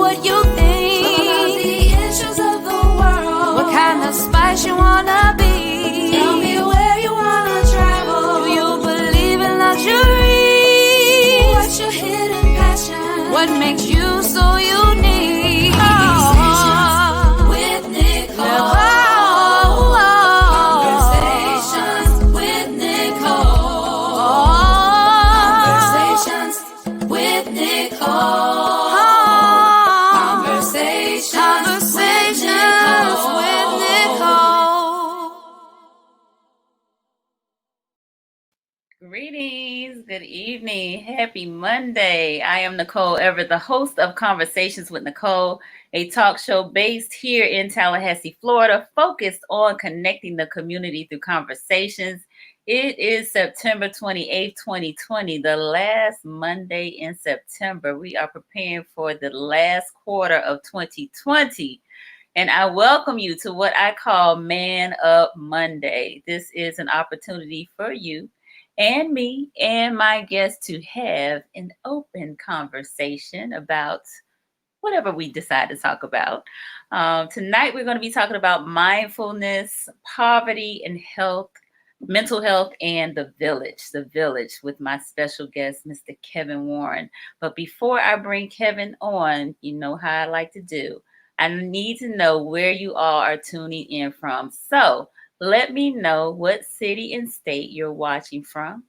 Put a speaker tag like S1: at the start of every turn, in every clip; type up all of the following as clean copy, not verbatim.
S1: what you think. Talk about the issues of the world. What kind of spice you wanna be? Tell me where you wanna travel. Do you believe in luxury? What's your hidden passion? What makes you so unique? Conversations with Nicole. Conversations with Nicole. Conversations with Nicole. Conversations with Nicole.
S2: Greetings, good evening, happy Monday. I am Nicole Everett, the host of Conversations with Nicole, a talk show based here in Tallahassee, Florida, focused on connecting the community through conversations. It is September 28th, 2020, the last Monday in September. We are preparing for the last quarter of 2020. And I welcome you to what I call Man Up Monday. This is an opportunity for you and me and my guests to have an open conversation about whatever we decide to talk about. Tonight, we're going to be talking about mindfulness, poverty, and health, mental health, and the village with my special guest, Mr. Kevin Warren. But before I bring Kevin on, you know how I like to do. I need to know where you all are tuning in from. So let me know what city and state you're watching from.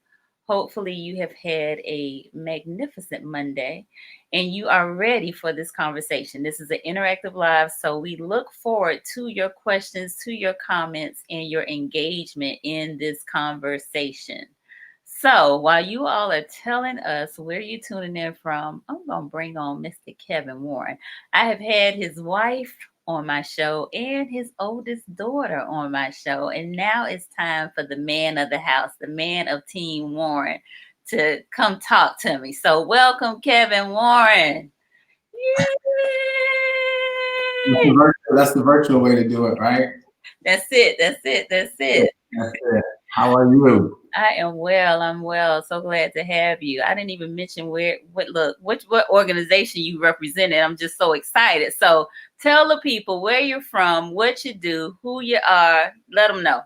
S2: Hopefully, you have had a magnificent Monday and you are ready for this conversation. This is an interactive live, so we look forward to your questions, to your comments, and your engagement in this conversation. So while you all are telling us where you're tuning in from, I'm going to bring on Mr. Kevin Warren. I have had his wife on my show and his oldest daughter on my show. And now it's time for the man of the house, the man of Team Warren, to come talk to me. So welcome, Kevin Warren. Yay!
S3: That's the virtual way to do it, right?
S2: That's it.
S3: That's it. How are you?
S2: I am well. I'm well. So glad to have you. I didn't even mention what organization you represented. I'm just so excited. So tell the people where you're from, what you do, who you are. Let them know.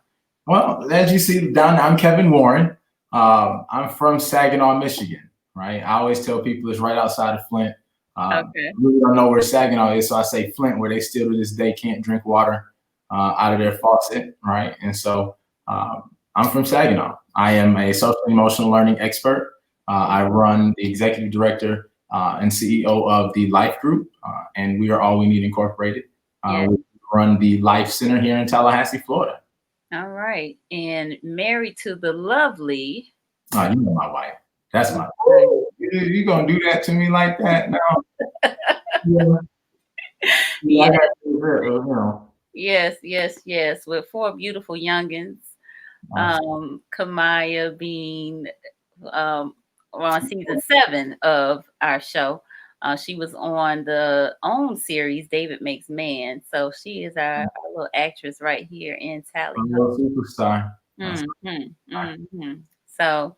S3: Well, as you see down there, I'm Kevin Warren. I'm from Saginaw, Michigan, right? I always tell people it's right outside of Flint.
S2: Okay.
S3: I really don't know where Saginaw is, so I say Flint, where they still to this day can't drink water out of their faucet, right? And so I'm from Saginaw. I am a social and emotional learning expert. I run the executive director and CEO of the L.I.F.E group, and we are All We Need Incorporated. We run the L.I.F E Center here in Tallahassee, Florida.
S2: All right. And married to the lovely.
S3: Oh, you know my wife. That's my wife. You gonna do that to me like that now? Yeah. I got you know.
S2: Yes. With 4 beautiful youngins. Kamaya being on season 7 of our show. She was on the OWN series, David Makes Man. So she is our little actress right here in Tally.
S3: A little superstar.
S2: So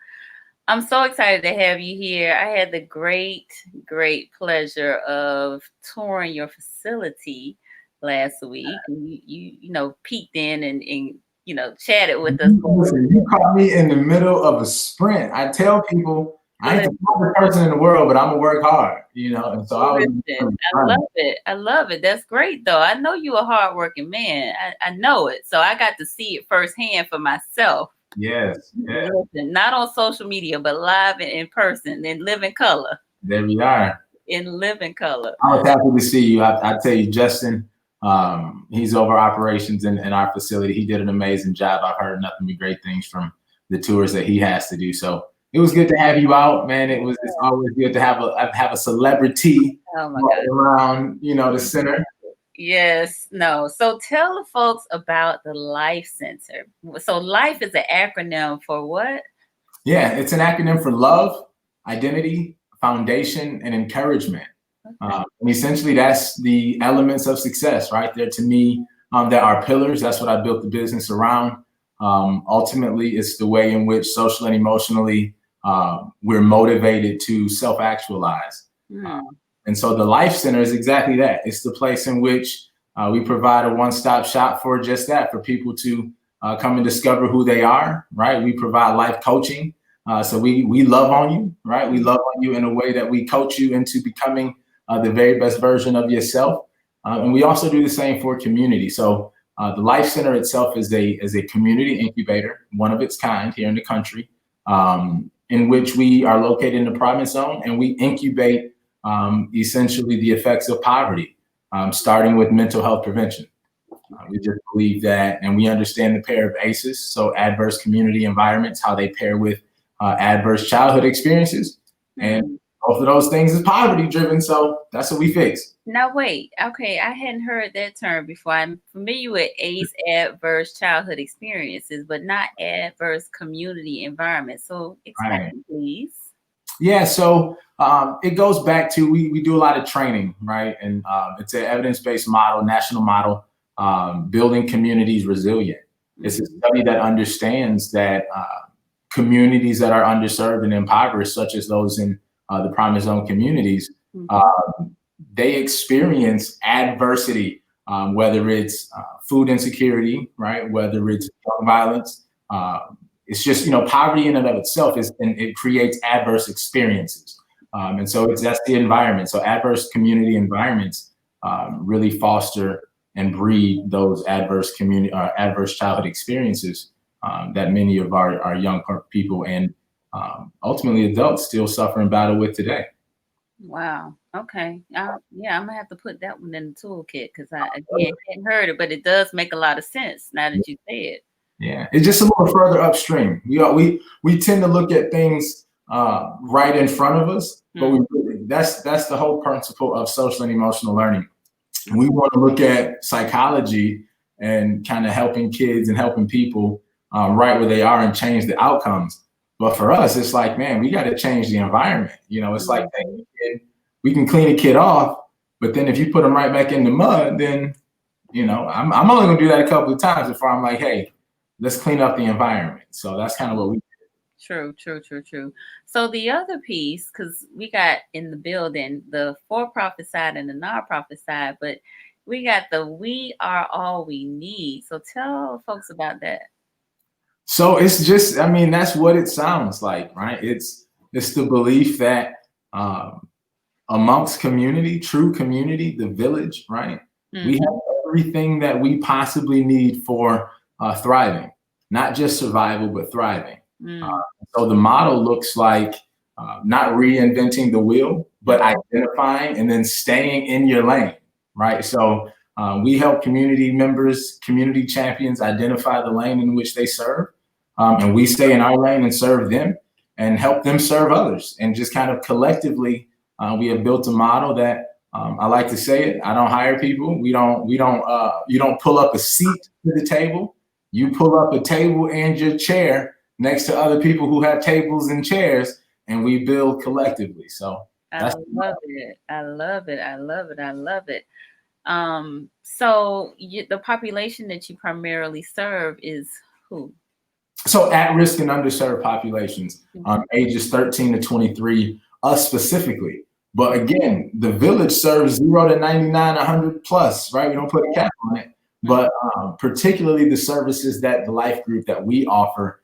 S2: I'm so excited to have you here. I had the great pleasure of touring your facility last week. You know, peeked in and chatted with us.
S3: Listen, you caught me in the middle of a sprint. I tell people I ain't the smartest person in the world, but I'm gonna work hard, and so I
S2: love it. That's great though. I know you're a hardworking man. I know it. So I got to see it firsthand for myself.
S3: Yes.
S2: Listen, not on social media, but live and in person, in living color.
S3: There we are.
S2: In living color.
S3: I was happy to see you. I tell you, Justin, he's over operations in our facility. He did an amazing job. I've heard nothing but great things from the tours that he has to do. So it was good to have you out, man. It's always good to have a celebrity around, the center.
S2: Yes, no. So tell the folks about the L.I.F.E Center. So L.I.F.E is an acronym for what?
S3: Yeah, it's an acronym for love, identity, foundation, and encouragement. And essentially, that's the elements of success, right there. To me, there are pillars. That's what I built the business around. Ultimately, it's the way in which socially and emotionally we're motivated to self-actualize. And so the L.I.F.E Center is exactly that. It's the place in which we provide a one-stop shop for just that, for people to come and discover who they are, right? We provide life coaching. So we love on you, right? We love on you in a way that we coach you into becoming the very best version of yourself. And we also do the same for community. So the L.I.F.E Center itself is a community incubator, one of its kind here in the country, in which we are located in the Promise Zone, and we incubate essentially the effects of poverty, starting with mental health prevention. We just believe that, and we understand the pair of ACEs, so adverse community environments, how they pair with adverse childhood experiences. And both of those things is poverty driven, so that's what we fix.
S2: Now, wait, okay, I hadn't heard that term before. I'm familiar with ACE, adverse childhood experiences, but not adverse community environment. So explain, please.
S3: Yeah, so it goes back to, we do a lot of training, right? And it's an evidence-based model, national model, building communities resilient. It's a study that understands that communities that are underserved and impoverished, such as those in the Promise Zone communities, they experience adversity, whether it's food insecurity, right? Whether it's gun violence. It's just, poverty in and of itself and it creates adverse experiences. And so that's the environment. So adverse community environments really foster and breed those adverse childhood experiences that many of our young people and ultimately adults still suffer and battle with today.
S2: Wow. Okay. Yeah, I'm gonna have to put that one in the toolkit because I hadn't heard it, but it does make a lot of sense now that you say it.
S3: Yeah, it's just a little further upstream. We tend to look at things right in front of us, but that's the whole principle of social and emotional learning. We want to look at psychology and kind of helping kids and helping people right where they are and change the outcomes. But for us, it's like, man, we got to change the environment. It's like we can clean a kid off, but then if you put them right back in the mud, then I'm only gonna do that a couple of times before I'm like, hey, let's clean up the environment. So that's kind of what we do.
S2: True. So the other piece, because we got in the building the for-profit side and the nonprofit side, but we got the we are all we need. So tell folks about that.
S3: So it's just, that's what it sounds like, right? It's the belief that amongst community, true community, the village, right? We have everything that we possibly need for thriving, not just survival, but thriving. So the model looks like not reinventing the wheel, but identifying and then staying in your lane, right? So we help community members, community champions identify the lane in which they serve. And we stay in our lane and serve them and help them serve others. And just kind of collectively, we have built a model that I like to say it. I don't hire people. You don't pull up a seat to the table. You pull up a table and your chair next to other people who have tables and chairs, and we build collectively. So
S2: I love it. So the population that you primarily serve is who?
S3: So at-risk and underserved populations, ages 13 to 23, us specifically. But again, the village serves 0 to 99, 100 plus, right? We don't put a cap on it. But particularly the services that the L.I.F.E group that we offer,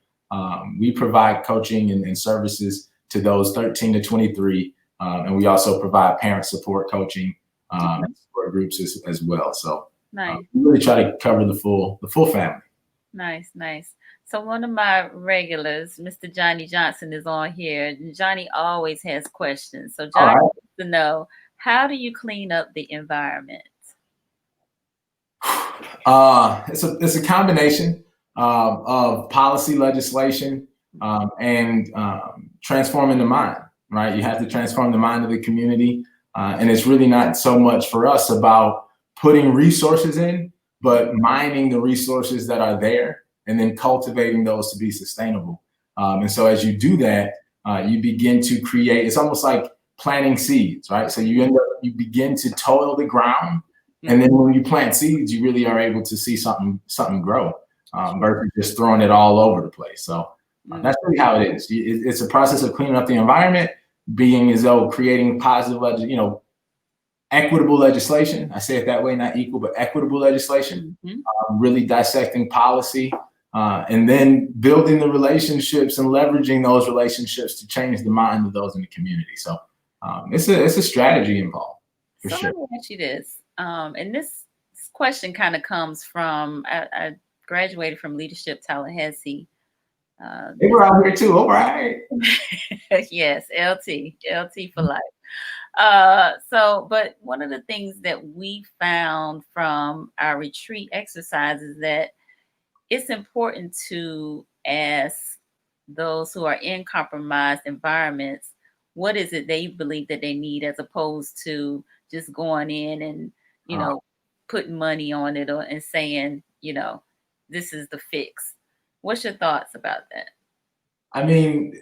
S3: we provide coaching and services to those 13 to 23. And we also provide parent support coaching support groups as well. So we really try to cover the full family.
S2: Nice. So one of my regulars, Mr. Johnny Johnson, is on here. Johnny always has questions. So Johnny wants to know, how do you clean up the environment?
S3: It's a combination of policy legislation and transforming the mind, right? You have to transform the mind of the community. And it's really not so much for us about putting resources in, but mining the resources that are there and then cultivating those to be sustainable. And so as you do that, you begin to create, it's almost like planting seeds, right? So you begin to toil the ground. And then when you plant seeds, you really are able to see something grow versus just throwing it all over the place. So that's really how it is. It's a process of cleaning up the environment, being as though creating positive, equitable legislation. I say it that way, not equal, but equitable legislation. Really dissecting policy, and then building the relationships and leveraging those relationships to change the mind of those in the community. So it's a strategy involved, for sure.
S2: Let me ask you this, and this question kind of comes from, I graduated from Leadership Tallahassee.
S3: They were out here too. All right.
S2: Yes, LT for life. But one of the things that we found from our retreat exercises is that it's important to ask those who are in compromised environments, what is it they believe that they need, as opposed to just going in and, putting money on it and saying, this is the fix. What's your thoughts about that?
S3: I mean,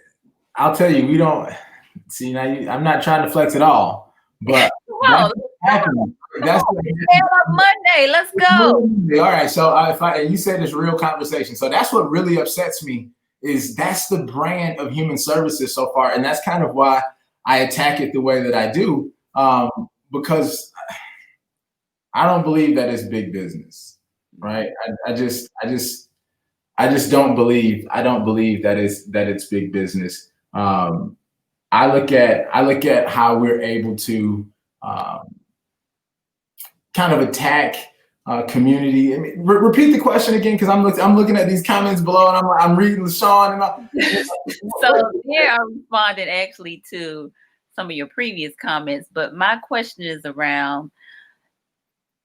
S3: I'll tell you, we don't see now. I'm not trying to flex at all, but that's happening. That's
S2: Monday. Let's go.
S3: All right. So you said it's real conversation. So that's what really upsets me, is that's the brand of human services so far, and that's kind of why I attack it the way that I do, because I don't believe that it's big business, right? I just don't believe that it's big business. I look at how we're able to kind of attack community. I mean, repeat the question again, because I'm looking at these comments below, and I'm reading LaShawn.
S2: So here I responded actually to some of your previous comments, but my question is around,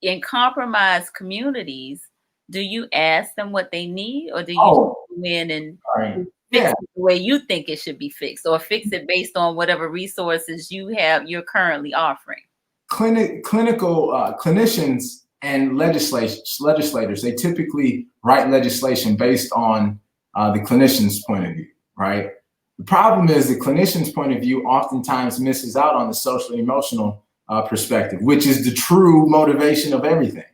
S2: in compromised communities, do you ask them what they need, or do you go in and fix it the way you think it should be fixed, or fix it based on whatever resources you're currently offering?
S3: Clinicians and legislators, they typically write legislation based on the clinician's point of view, right? The problem is the clinician's point of view oftentimes misses out on the social emotional perspective, which is the true motivation of everything.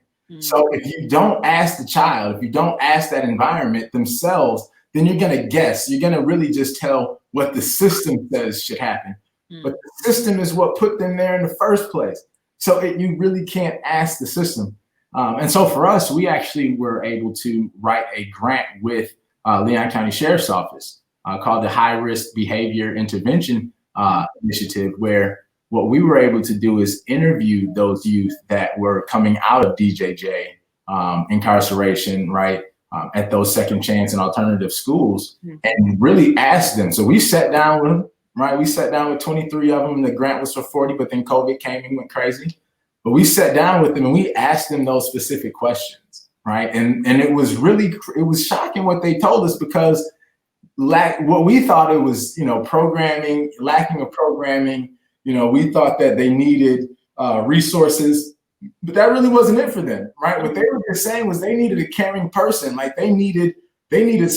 S3: So if you don't ask the child, if you don't ask that environment themselves, then you're going to guess. You're going to really just tell what the system says should happen. But the system is what put them there in the first place. So you really can't ask the system. And so for us, we actually were able to write a grant with Leon County Sheriff's Office called the High Risk Behavior Intervention Initiative, where what we were able to do is interview those youth that were coming out of DJJ incarceration, right, at those second chance and alternative schools, and really ask them. So we sat down with them, right? We sat down with 23 of them, and the grant was for 40, but then COVID came and went crazy. But we sat down with them and we asked them those specific questions, right? And it was shocking what they told us, because what we thought it was, programming, lacking of programming. We thought that they needed resources, but that really wasn't it for them, right? What they were just saying was they needed a caring person. Like they needed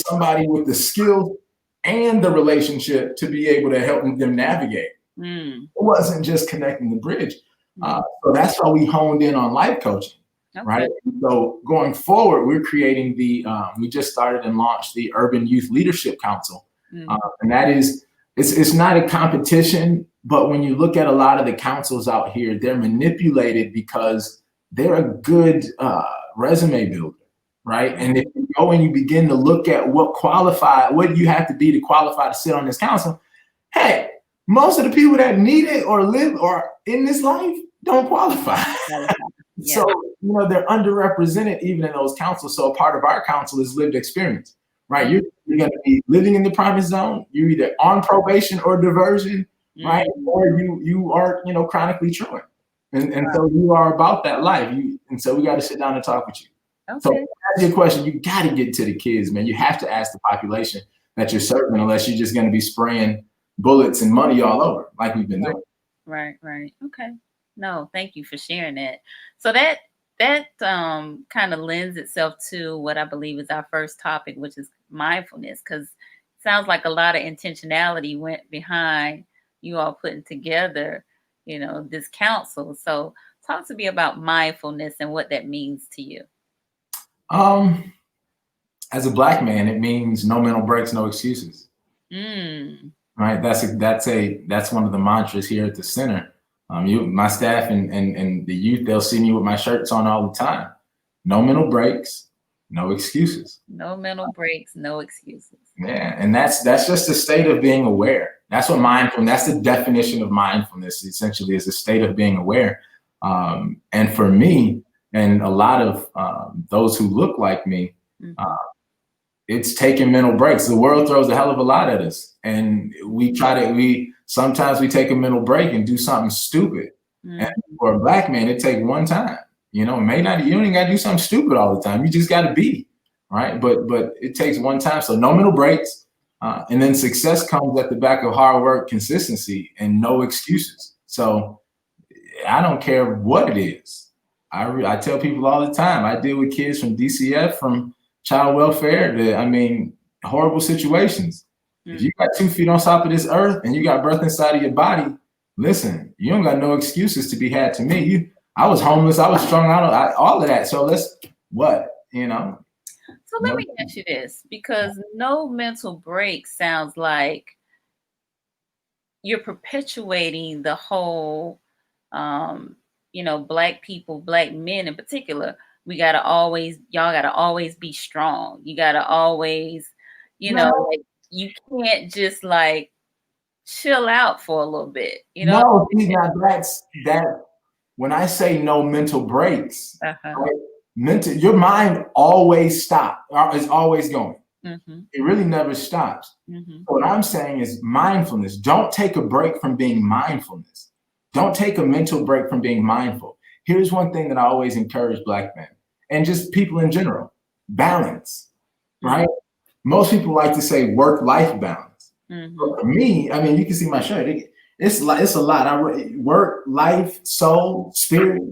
S3: somebody with the skill and the relationship to be able to help them navigate. It wasn't just connecting the bridge. So that's why we honed in on life coaching, right? So going forward, we're creating we just started and launched the Urban Youth Leadership Council. And that is, it's not a competition, but when you look at a lot of the councils out here, they're manipulated because they're a good resume builder, right? And if you go and you begin to look at what you have to be to qualify to sit on this council, hey, most of the people that need it or live or in this life don't qualify. So, they're underrepresented even in those councils. So a part of our council is lived experience, right? You're going to be living in the promised zone. You're either on probation or diversion, right? Or you are, chronically truant. And so you are about that life. And so we got to sit down and talk with you. So to answer your question, you got to get to the kids, man. You have to ask the population that you're serving, unless you're just going to be spraying bullets and money all over like we've been doing.
S2: Right. Okay. No, thank you for sharing that. So that kind of lends itself to what I believe is our first topic, which is mindfulness, because it sounds like a lot of intentionality went behind you all putting together, this council. So talk to me about mindfulness and what that means to you.
S3: As a Black man, it means no mental breaks, no excuses. Right. That's one of the mantras here at the center. My staff and the youth, they'll see me with my shirts on all the time. No mental breaks, no excuses.
S2: No mental breaks, no excuses.
S3: Yeah, and that's just a state of being aware. That's what mindfulness. That's the definition of mindfulness. Essentially, is a state of being aware. And for me, and a lot of those who look like me, it's taking mental breaks. The world throws a hell of a lot at us, and we sometimes we take a mental break and do something stupid. And for a Black man, it takes one time. You don't even got to do something stupid all the time. You just got to be. Right. But it takes one time. So no mental breaks. And then success comes at the back of hard work, consistency, and no excuses. So I don't care what it is. I tell people all the time, I deal with kids from DCF, from child welfare, to, horrible situations. If you got 2 feet on top of this earth and you got breath inside of your body, listen, you don't got no excuses to be had to me. I was homeless. I was strung out, all of that. So
S2: So let me ask you this, because no mental break sounds like you're perpetuating the whole, Black people, Black men in particular, y'all got to always be strong. You got to always, you can't just chill out for a little bit,
S3: No, that's that. When I say no mental breaks, right, your mind always is always going. It really never stops. What I'm saying is mindfulness. Don't take a break from being mindfulness. Don't take a mental break from being mindful. Here's one thing that I always encourage Black men and just people in general: balance, right? Most people like to say work-life balance. But for me, you can see my shirt. It's a lot. Work, life, soul, spirit,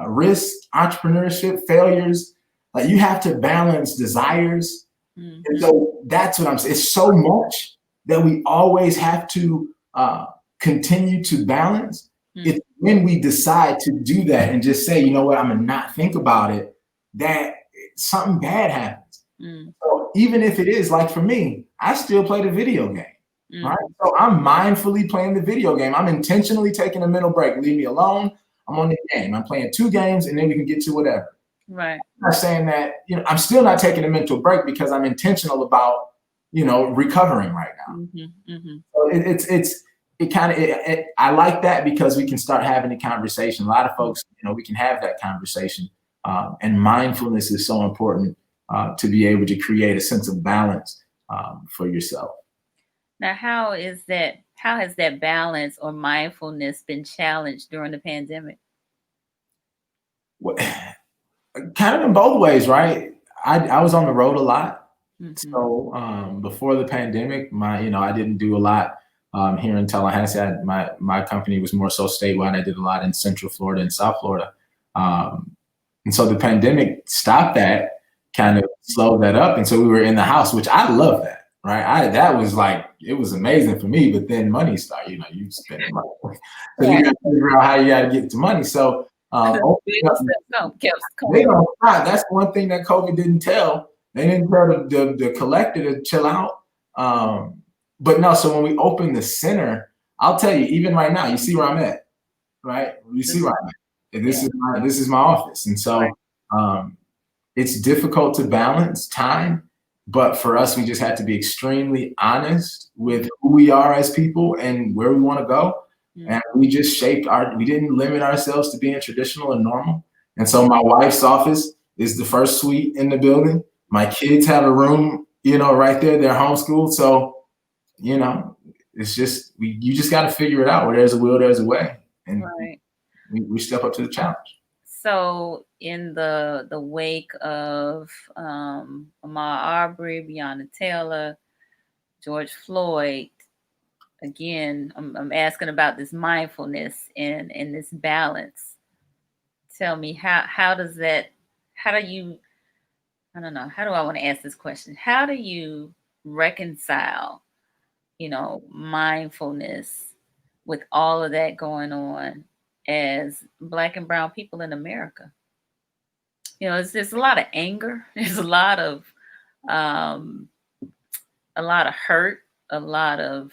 S3: risk, entrepreneurship, failures. Like, you have to balance desires. And so that's what I'm saying. It's so much that we always have to continue to balance. It's when we decide to do that and just say, you know what, I'm gonna not think about it, that something bad happens. So even if it is, like for me, I still play the video game. Right. So I'm mindfully playing the video game. I'm intentionally taking a mental break. Leave me alone. I'm on the game. I'm playing 2 games and then we can get to whatever.
S2: Right.
S3: I'm not saying that, I'm still not taking a mental break because I'm intentional about, recovering right now. So I like that because we can start having a conversation. A lot of folks, we can have that conversation. And mindfulness is so important to be able to create a sense of balance for yourself.
S2: Now, how has that balance or mindfulness been challenged during the pandemic?
S3: Well, kind of in both ways, right? I was on the road a lot. So before the pandemic, I didn't do a lot here in Tallahassee. My company was more so statewide. I did a lot in Central Florida and South Florida. And so the pandemic stopped that, kind of slowed that up. And so we were in the house, which I love that. Right. That was it was amazing for me, but then money started, you spend money. So you got to figure out how you got to get to money. So they don't stop. That's one thing that COVID didn't tell. They didn't tell the collector to chill out. But no, so when we opened the center, I'll tell you, even right now, you see where I'm at, right? You see where I'm at. And this is my office. And so it's difficult to balance time. But for us, we just had to be extremely honest with who we are as people and where we want to go. And we just we didn't limit ourselves to being traditional and normal. And so my wife's office is the first suite in the building. My kids have a room, right there. They're homeschooled. So, it's just, you just got to figure it out. Where there's a will, there's a way. And we step up to the challenge.
S2: So in the wake of Ahmaud Arbery, Breonna Taylor, George Floyd, again, I'm asking about this mindfulness and this balance. Tell me, how do I want to ask this question? How do you reconcile, mindfulness with all of that going on as Black and brown people in America? There's a lot of anger. There's a lot of hurt, a lot of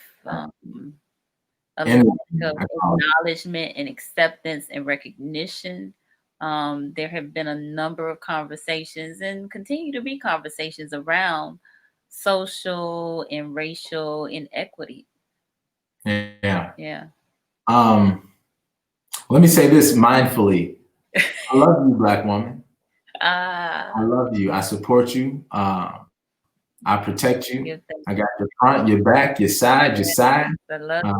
S2: a lack
S3: Energy,
S2: of
S3: I call it.
S2: acknowledgement and acceptance and recognition. There have been a number of conversations and continue to be conversations around social and racial inequity.
S3: Yeah.
S2: Yeah.
S3: Let me say this mindfully. I love you, Black woman.
S2: Ah,
S3: I love you. I support you. I protect you.
S2: give thanks.
S3: I got your front, your back, your side, your side.
S2: I love
S3: Uh,
S2: it.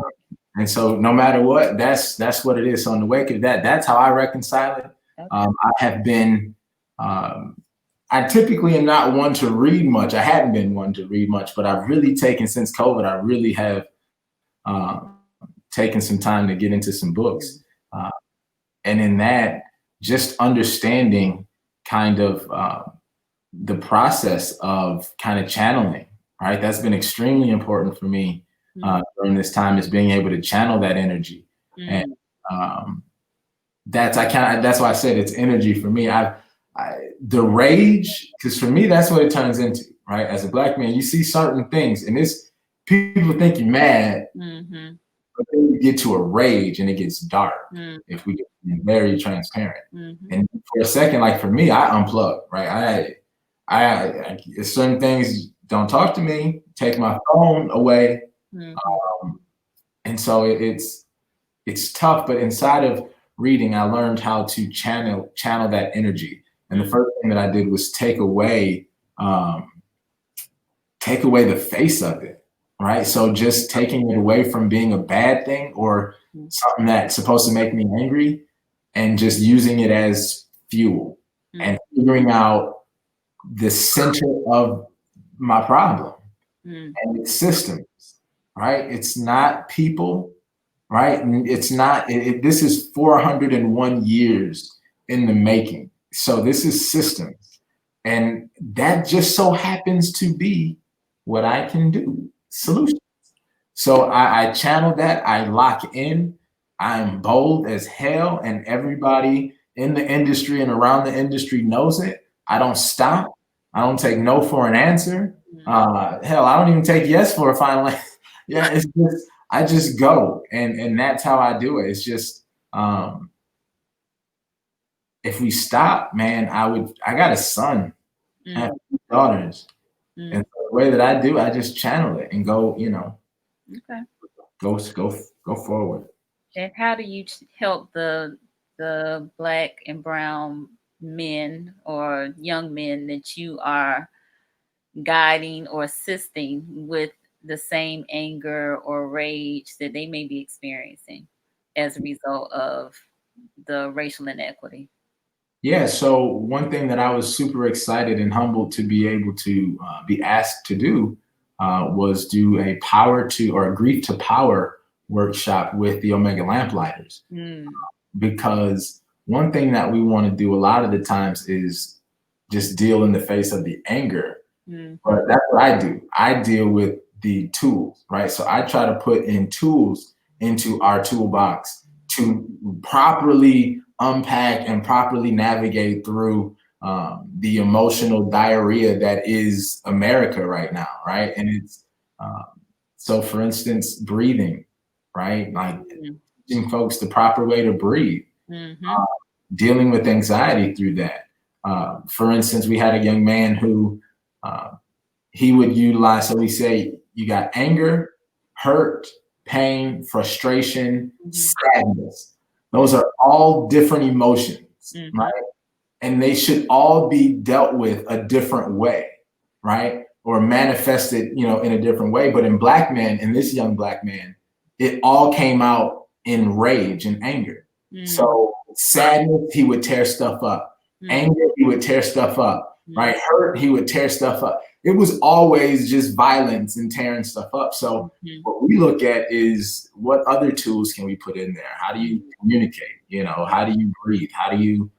S3: and so no matter what, that's what it is. So in the wake of that, that's how I reconcile it.
S2: Okay.
S3: I have been, I typically am not one to read much. I hadn't been one to read much, but I've really taken since COVID, I really have taken some time to get into some books. And in that, just understanding kind of the process of kind of channeling, right? That's been extremely important for me during this time, is being able to channel that energy. And that's why I said it's energy for me. The rage, because for me, that's what it turns into, right? As a Black man, you see certain things and people think you're mad, but then you get to a rage and it gets dark, if we get very transparent. And for a second, like for me, I unplug, right? I certain things, don't talk to me, take my phone away. And so it's tough, but inside of reading, I learned how to channel that energy. And the first thing that I did was take away the face of it, right? So just taking it away from being a bad thing or something that's supposed to make me angry, and just using it as fuel and figuring out the center of my problem. And it's systems, right? It's not people, right? And it's not, this is 401 years in the making. So this is systems. And that just so happens to be what I can do, solutions. So I channel that, I lock in, I'm bold as hell, and everybody in the industry and around the industry knows it. I don't stop. I don't take no for an answer. Hell, I don't even take yes for a final answer. Yeah, it's just, I just go, and that's how I do it. It's just, if we stop, man, I got a son, I have 2 daughters. And so the way that I do, I just channel it and go, go forward.
S2: And how do you help the Black and brown men or young men that you are guiding or assisting with the same anger or rage that they may be experiencing as a result of the racial inequity?
S3: Yeah, so one thing that I was super excited and humbled to be able to be asked to do was do a grief to power workshop with the Omega Lamplighters. Because one thing that we want to do a lot of the times is just deal in the face of the anger. But that's what I do. I deal with the tools, right? So I try to put in tools into our toolbox to properly unpack and properly navigate through the emotional diarrhea that is America right now, right? And it's so, for instance, breathing, right? Like teaching folks the proper way to breathe, dealing with anxiety through that. For instance, we had a young man who he would utilize, so we say you got anger, hurt, pain, frustration, sadness. Those are all different emotions, right? And they should all be dealt with a different way, right? Or manifested, in a different way. But in this young Black man, it all came out in rage and anger. So sadness, he would tear stuff up. Anger, he would tear stuff up, right? Hurt, he would tear stuff up. It was always just violence and tearing stuff up. So what we look at is, what other tools can we put in there? How do you communicate? How do you breathe? How do you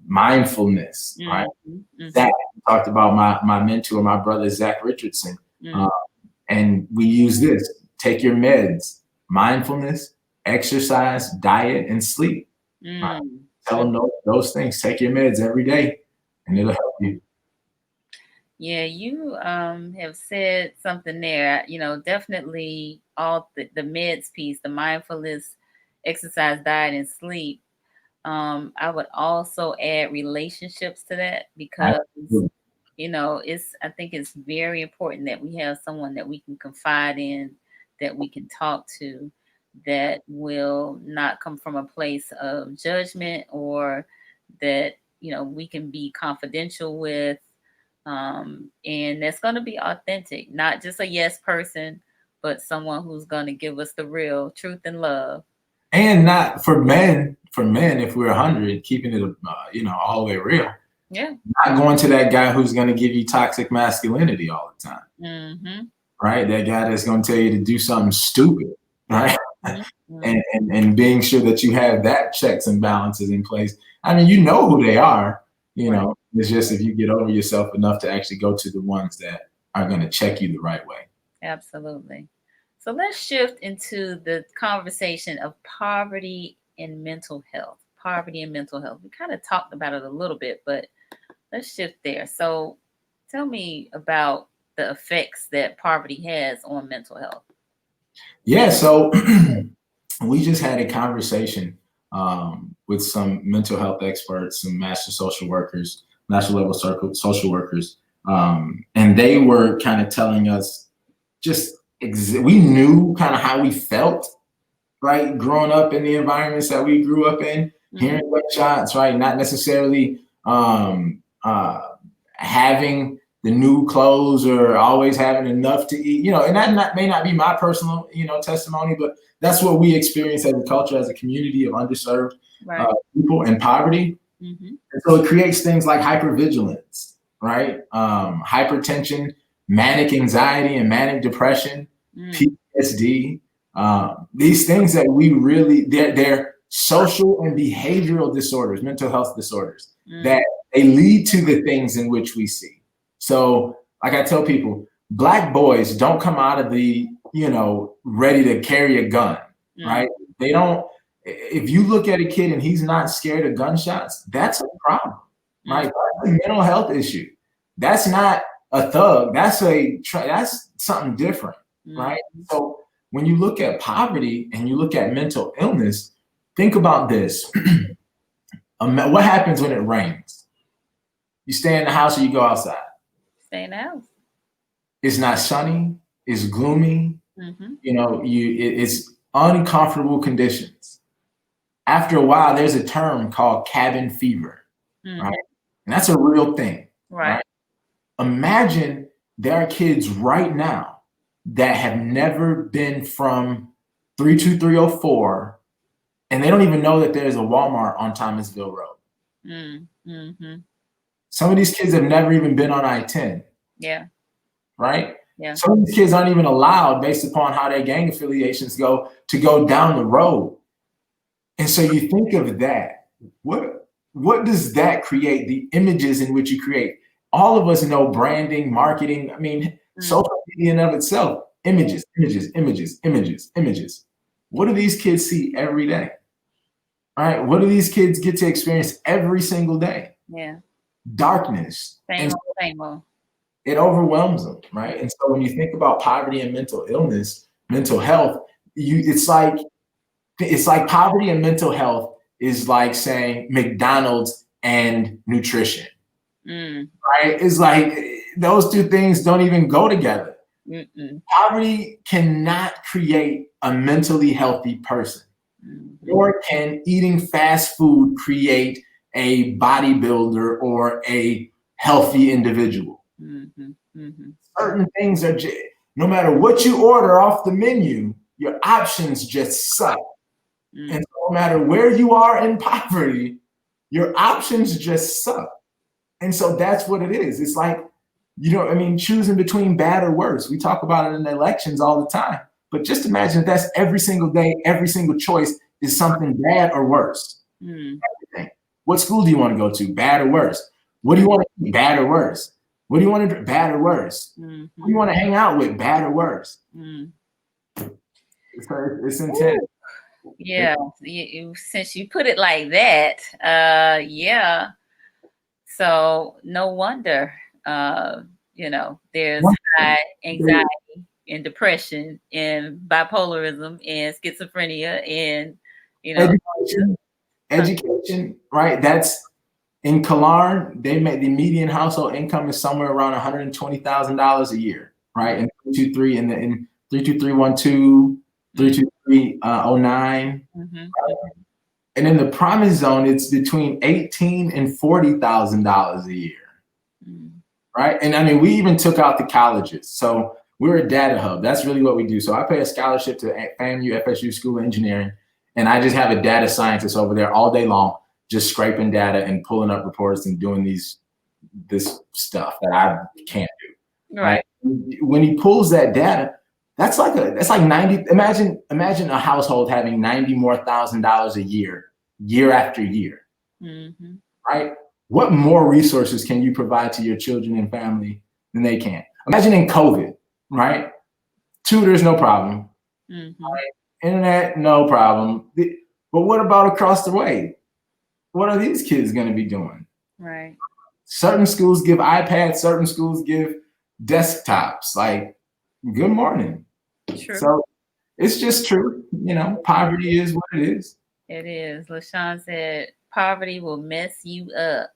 S3: mindfulness, right? Zach talked about my mentor, my brother, Zach Richardson. And we use this: take your meds, mindfulness, exercise, diet, and sleep. Right? Tell them those things. Take your meds every day, and it'll help you.
S2: Yeah, you have said something there. Definitely all the meds piece, the mindfulness, exercise, diet, and sleep. I would also add relationships to that because I think it's very important that we have someone that we can confide in, that we can talk to, that will not come from a place of judgment, or that we can be confidential with, and that's going to be authentic, not just a yes person, but someone who's going to give us the real truth and love.
S3: And not for men. For men, if we're 100, keeping it, all the way real.
S2: Yeah.
S3: Not going to that guy who's going to give you toxic masculinity all the time.
S2: Mm-hmm.
S3: Right? That guy that's going to tell you to do something stupid, right?
S2: Mm-hmm.
S3: and being sure that you have that checks and balances in place. I mean, you know who they are. It's just if you get over yourself enough to actually go to the ones that are going to check you the right way.
S2: Absolutely. So let's shift into the conversation of poverty and mental health. Poverty and mental health. We kind of talked about it a little bit, but let's shift there. So tell me about the effects that poverty has on mental health.
S3: Yeah, so we just had a conversation with some mental health experts, some master social workers, national level social workers, and they were kind of telling us we knew kind of how we felt, right, growing up in the environments that we grew up in, hearing gunshots, right, not necessarily having the new clothes or always having enough to eat, and that may not be my personal, testimony, but that's what we experience as a culture, as a community of underserved people in poverty.
S2: Mm-hmm.
S3: And so it creates things like hypervigilance, right? Hypertension, manic anxiety and manic depression, PTSD, these things that they're social and behavioral disorders, mental health disorders, that they lead to the things in which we see. So, like I tell people, Black boys don't come out of the, ready to carry a gun, right? They don't. If you look at a kid and he's not scared of gunshots, that's a problem, right? That's a mental health issue. That's not a thug. That's something different, right? So when you look at poverty and you look at mental illness, think about this. What happens when it rains? You stay in the house or you go outside?
S2: Stay in the house.
S3: It's not sunny. It's gloomy. It's uncomfortable conditions. After a while, there's a term called cabin fever, right? And that's a real thing, right? Imagine there are kids right now that have never been from 32304, and they don't even know that there's a Walmart on Thomasville Road. Some of these kids have never even been on I-10.
S2: Yeah.
S3: Right?
S2: Yeah.
S3: Some of these kids aren't even allowed, based upon how their gang affiliations go, to go down the road. And so you think of that. What does that create? The images in which you create. All of us know branding, marketing. I mean, social media in of itself, images. What do these kids see every day? All right. What do these kids get to experience every single day?
S2: Yeah.
S3: Darkness.
S2: Same old.
S3: It overwhelms them, right? And so when you think about poverty and mental illness, mental health, it's like poverty and mental health is like saying McDonald's and nutrition, right? It's like those two things don't even go together. Poverty cannot create a mentally healthy person, nor can eating fast food create a bodybuilder or a healthy individual. Certain things are no matter what you order off the menu, your options just suck. And no matter where you are in poverty, your options just suck. And so that's what it is. It's like, choosing between bad or worse. We talk about it in elections all the time. But just imagine if that's every single day, every single choice is something bad or worse. Everything. What school do you want to go to? Bad or worse? What do you want to eat? Bad or worse? What do you want to do? Bad or worse? Who do you want to hang out with? Bad or worse? It's intense.
S2: Yeah. Since you put it like that, yeah. So no wonder, there's high anxiety and depression and bipolarism and schizophrenia and,
S3: education, right? That's in Kalarn, they made the median household income is somewhere around $120,000 a year, right? And 323 in 32312, 32309. And in the promise zone, it's between $18,000 and $40,000 a year. Right. And I mean, we even took out the colleges. So we're a data hub. That's really what we do. So I pay a scholarship to FAMU, FSU School of Engineering, and I just have a data scientist over there all day long, just scraping data and pulling up reports and doing this stuff that I can't do. Right. When he pulls that data, that's like 90. Imagine a household having $90,000 more a year after year. Right. What more resources can you provide to your children and family than they can? Imagine in COVID, right? Tutors, no problem. Right? Internet, no problem. But what about across the way? What are these kids going to be doing?
S2: Right.
S3: Certain schools give iPads, certain schools give desktops. Like, good morning.
S2: True.
S3: So it's just true. Poverty is what it is.
S2: It is. LaShawn said, poverty will mess you up.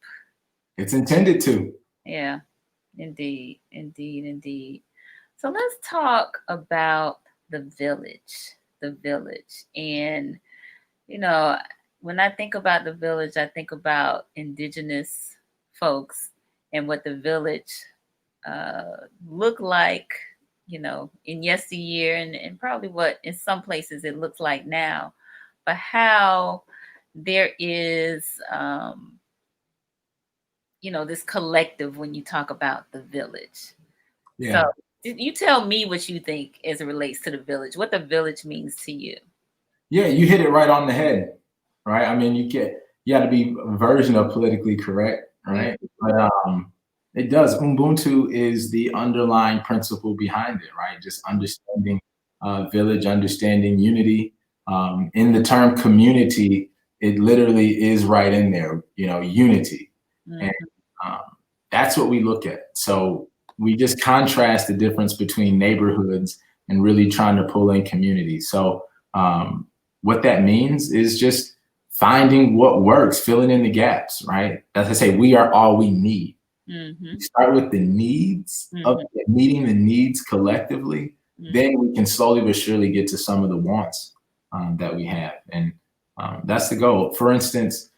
S3: It's intended to.
S2: Yeah, indeed. So let's talk about the village. And, when I think about the village, I think about indigenous folks and what the village looked like, in yesteryear and probably what in some places it looks like now. But how there is, this collective when you talk about the village.
S3: Yeah.
S2: So you tell me what you think as it relates to the village, what the village means to you.
S3: Yeah, you hit it right on the head, right? I mean, you got to be a version of politically correct, right? But it does. Ubuntu is the underlying principle behind it, right? Just understanding village, understanding unity. In the term community, it literally is right in there, unity. And that's what we look at. So we just contrast the difference between neighborhoods and really trying to pull in community. So what that means is just finding what works, filling in the gaps, right? As I say, we are all we need. We start with the needs of meeting the needs collectively. Then we can slowly but surely get to some of the wants that we have. And that's the goal. For instance,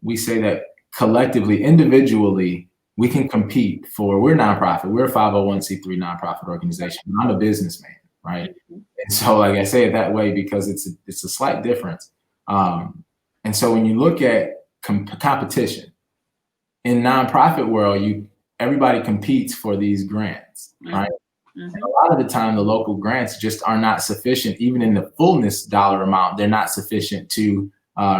S3: we say that collectively, individually, we can compete we're a nonprofit. We're a 501c3 nonprofit organization. I'm a businessman, right? And so, like I say it that way because it's a slight difference. And so when you look at competition in nonprofit world, everybody competes for these grants, right? And a lot of the time, the local grants just are not sufficient, even in the fullness dollar amount. They're not sufficient to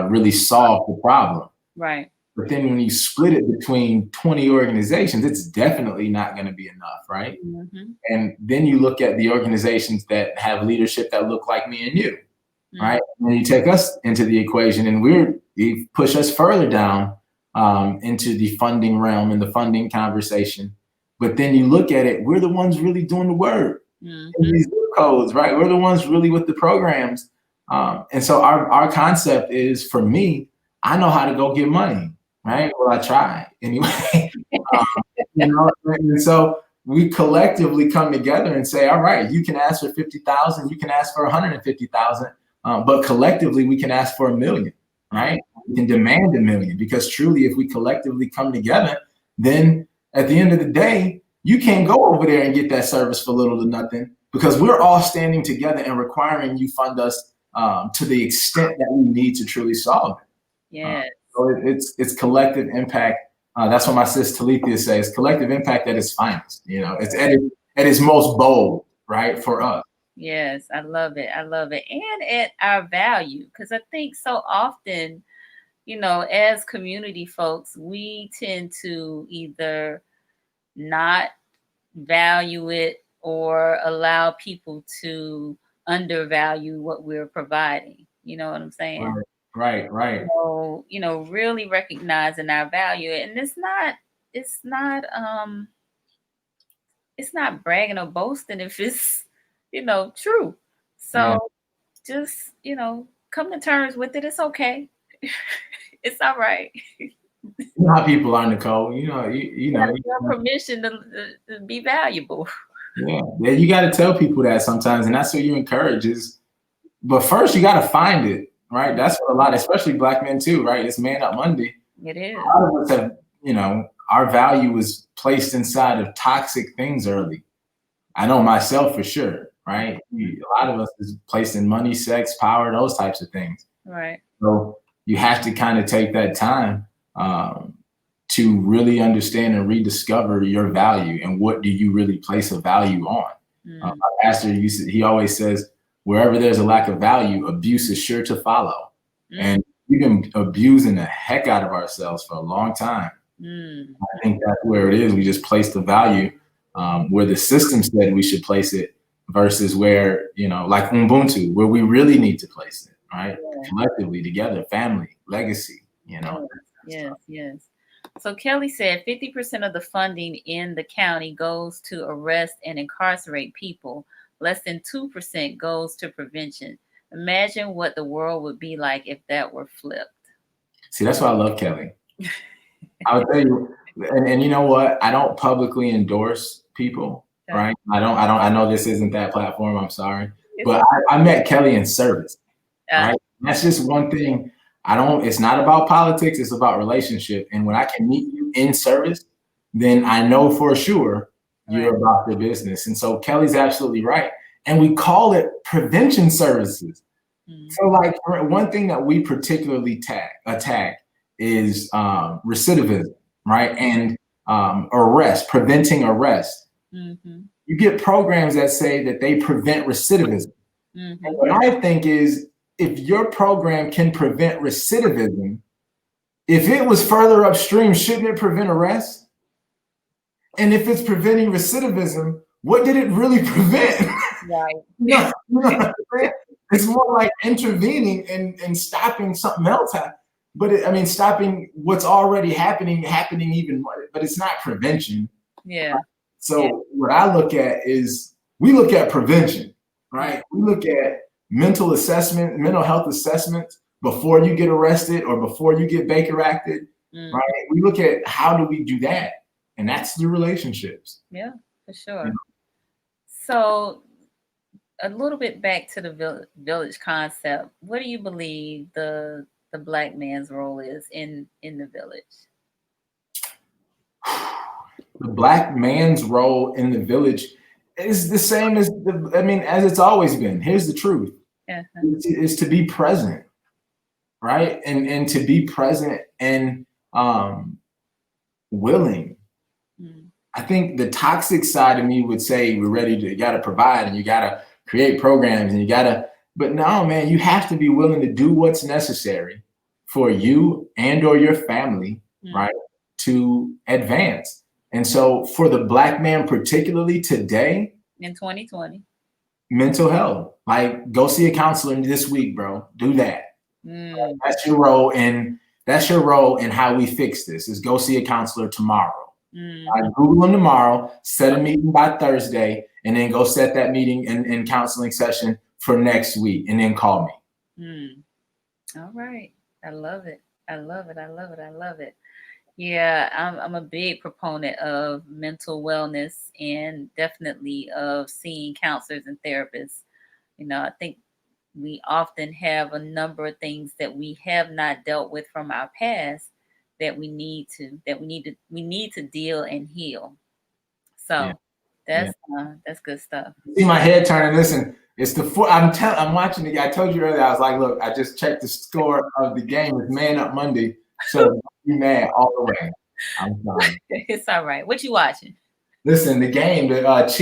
S3: really solve the problem.
S2: Right.
S3: But then when you split it between 20 organizations, it's definitely not going to be enough, right? And then you look at the organizations that have leadership that look like me and you, right? And you take us into the equation and you push us further down into the funding realm and the funding conversation. But then you look at it, we're the ones really doing the work in these zip codes, right? We're the ones really with the programs. And so our concept is, for me, I know how to go get money. Right? Well, I try anyway. And so we collectively come together and say, all right, you can ask for 50,000, you can ask for 150,000, but collectively we can ask for $1 million, right? We can demand $1 million, because truly, if we collectively come together, then at the end of the day, you can't go over there and get that service for little to nothing, because we're all standing together and requiring you fund us to the extent that we need to truly solve it.
S2: Yeah.
S3: So it's collective impact. That's what my sis Talithia says, collective impact at its finest. It's at its most bold, right, for us.
S2: Yes, I love it. And at our value, because I think so often, as community folks, we tend to either not value it or allow people to undervalue what we're providing. You know what I'm saying?
S3: Right.
S2: So, really recognizing our value. And it's not it's not bragging or boasting if it's, true. So just, come to terms with it. It's okay. It's all right.
S3: You know how people are, Nicole.
S2: You have your permission to be valuable.
S3: Yeah, you got to tell people that sometimes, and that's what you encourage is. But first, you got to find it, right? That's what a lot, especially Black men too, right? It's Man Up Monday.
S2: It is.
S3: A lot of us have, our value was placed inside of toxic things early. I know myself for sure, right? A lot of us is placed in money, sex, power, those types of things.
S2: Right.
S3: So you have to kind of take that time to really understand and rediscover your value and what do you really place a value on. My pastor, he always says, wherever there's a lack of value, abuse is sure to follow. And we've been abusing the heck out of ourselves for a long time. I think that's where it is. We just place the value where the system said we should place it versus where, like Ubuntu, where we really need to place it, right? Yeah. Collectively, together, family, legacy,
S2: Yes. So Kelly said 50% of the funding in the county goes to arrest and incarcerate people. Less than 2% goes to prevention. Imagine what the world would be like if that were flipped.
S3: See, that's why I love Kelly. I'll tell you, and you know what? I don't publicly endorse people, right? I know this isn't that platform. I'm sorry, but I met Kelly in service, right? That's just one thing. It's not about politics. It's about relationship. And when I can meet you in service, then I know for sure you're about the business. And so Kelly's absolutely right. And we call it prevention services. So like one thing that we particularly attack is recidivism, right? And preventing arrest. You get programs that say that they prevent recidivism. And what I think is, if your program can prevent recidivism, if it was further upstream, shouldn't it prevent arrest? And if it's preventing recidivism, what did it really prevent?
S2: Right.
S3: It's more like intervening and stopping something else. But stopping what's already happening even more, but it's not prevention.
S2: Yeah.
S3: So what I look at is, we look at prevention, right? We look at mental health assessments before you get arrested or before you get Baker acted, right? We look at how do we do that? And that's the relationships.
S2: Yeah, for sure. So a little bit back to the village concept. What do you believe the Black man's role is in the village?
S3: The Black man's role in the village is the same as as it's always been. Here's the truth. Is to be present, right? And to be present and willing. I think the toxic side of me would say you got to provide and you got to create programs and but no, man, you have to be willing to do what's necessary for you and or your family, right, to advance. And so for the Black man, particularly today
S2: in 2020,
S3: mental health, like go see a counselor this week, bro. Do that. That's your role, and that's your role in how we fix this is go see a counselor tomorrow. I Google them tomorrow, set a meeting by Thursday, and then go set that meeting and counseling session for next week, and then call me.
S2: All right. I love it. Yeah, I'm a big proponent of mental wellness and definitely of seeing counselors and therapists. I think we often have a number of things that we have not dealt with from our past that we need to deal and heal. So that's good stuff.
S3: See my head turning. Listen, it's I'm watching the. I told you earlier. I was like, look, I just checked the score of the game. It's Man Up Monday, so be mad all the way. I'm sorry.
S2: It's all right. What you watching?
S3: Listen, the game, the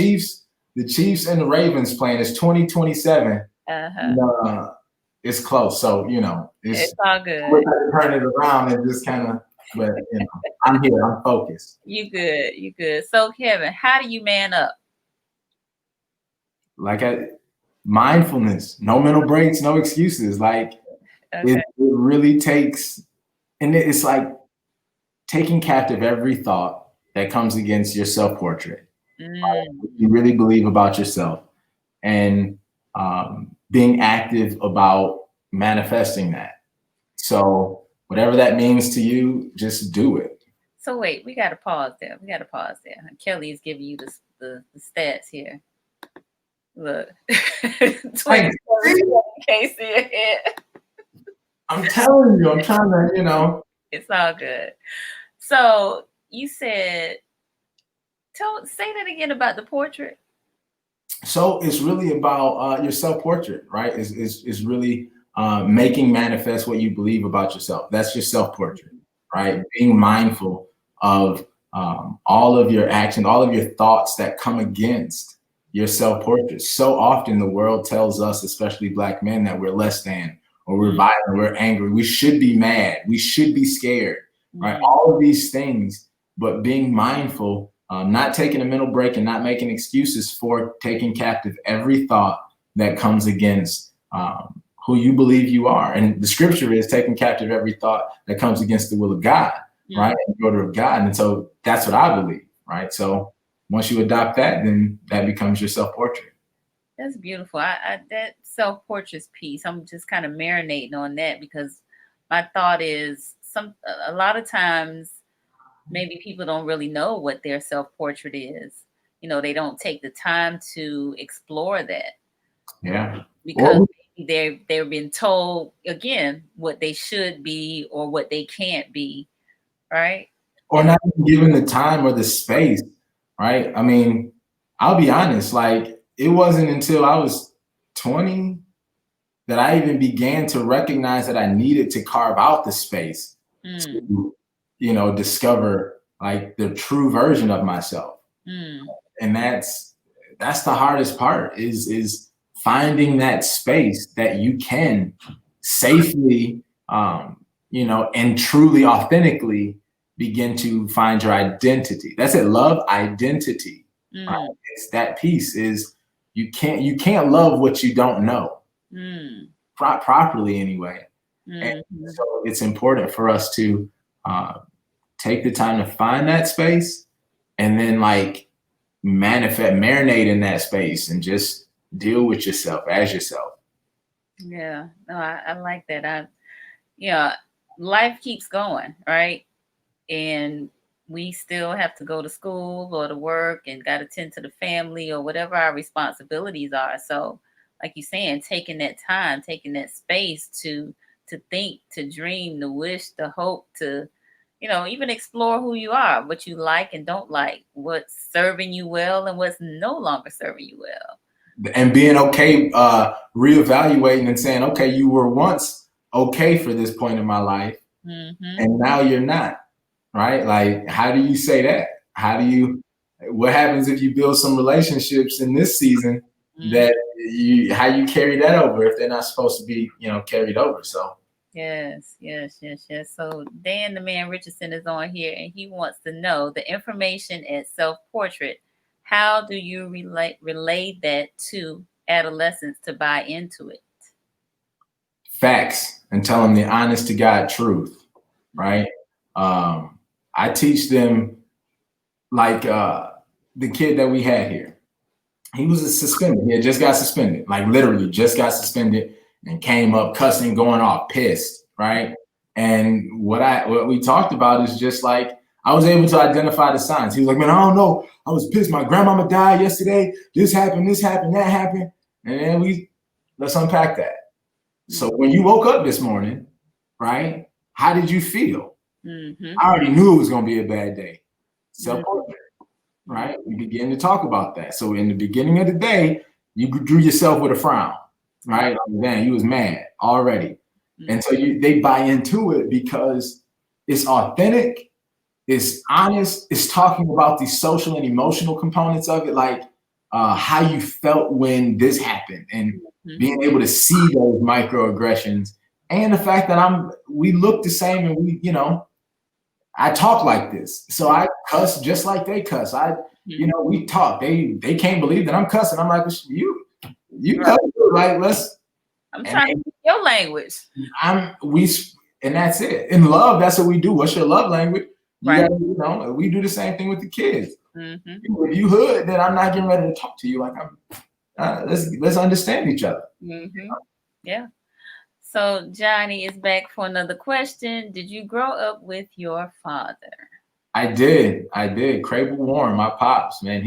S3: Chiefs and the Ravens playing is 20-27. It's close, so
S2: it's all good.
S3: We're trying to turn it around and just kind of. But I'm here. I'm focused.
S2: You good. So Kevin, how do you man up?
S3: Like mindfulness, no mental breaks, no excuses. Like it really takes, and it's like taking captive every thought that comes against your self-portrait. What you really believe about yourself, and being active about manifesting that. So whatever that means to you, just do it.
S2: So wait, we got to pause there. Kelly is giving you the stats here. Look,
S3: Like,
S2: can't see it.
S3: I'm telling you, I'm trying to,
S2: It's all good. So you said, say that again about the portrait.
S3: So it's really about your self-portrait, right? Is really making manifest what you believe about yourself. That's your self-portrait, right? Being mindful of all of your actions, all of your thoughts that come against your self-portrait. So often the world tells us, especially Black men, that we're less than, or we're violent, we're angry, we should be mad, we should be scared, right? All of these things, but being mindful, not taking a mental break and not making excuses for taking captive every thought that comes against who you believe you are. And the scripture is taking captive every thought that comes against the will of God, right? And the order of God. And so that's what I believe, right? So once you adopt that, then that becomes your self-portrait.
S2: That's beautiful. I that self-portrait piece, I'm just kind of marinating on that, because my thought is a lot of times maybe people don't really know what their self-portrait is. They don't take the time to explore that.
S3: Yeah.
S2: Because maybe they've been told, again, what they should be or what they can't be, right?
S3: Or not even given the time or the space, right? I mean, I'll be honest, like, it wasn't until I was 20 that I even began to recognize that I needed to carve out the space to, discover like the true version of myself. And that's the hardest part is finding that space that you can safely, and truly authentically begin to find your identity. That's it. Love identity. Right? It's that piece is you can't love what you don't know properly anyway. And so it's important for us to take the time to find that space and then like marinate in that space and just deal with yourself as yourself.
S2: Yeah, no, I like that. Life keeps going, right? And we still have to go to school or to work and got to tend to the family or whatever our responsibilities are. So, like you're saying, taking that time, taking that space to think, to dream, to wish, to hope, to even explore who you are, what you like and don't like, what's serving you well and what's no longer serving you well.
S3: And being okay, reevaluating and saying, okay, you were once okay for this point in my life, and now you're not, right? Like, how do you say that? What happens if you build some relationships in this season that how you carry that over if they're not supposed to be, carried over? So.
S2: Yes. So Dan the Man Richardson is on here and he wants to know the information at self-portrait. How do you relate that to adolescents to buy into it?
S3: Facts, and tell them the honest to God truth, right? I teach them like the kid that we had here. He was suspended. He had just got suspended, like literally just got suspended and came up cussing, going off, pissed, right? And what we talked about is just like, I was able to identify the signs. He was like, man, I don't know. I was pissed. My grandmama died yesterday. This happened, that happened. And then let's unpack that. So when you woke up this morning, right, how did you feel? I already knew it was going to be a bad day. Self-portrait, right? We begin to talk about that. So in the beginning of the day, you drew yourself with a frown, right? Like, man, you was mad already. And so they buy into it because it's authentic, it's honest, it's talking about the social and emotional components of it, like how you felt when this happened and being able to see those microaggressions and the fact that we look the same and I talk like this. So I cuss just like they cuss. We talk. They can't believe that I'm cussing. I'm like, you cuss, like
S2: I'm trying to speak your language.
S3: And that's it. In love, that's what we do. What's your love language?
S2: Right.
S3: We do the same thing with the kids.
S2: Mm-hmm.
S3: If you hood, then I'm not getting ready to talk to you. Like let's understand each other.
S2: Mm-hmm. Yeah. So Johnny is back for another question. Did you grow up with your father?
S3: I did. Crable Warren, my pops, man.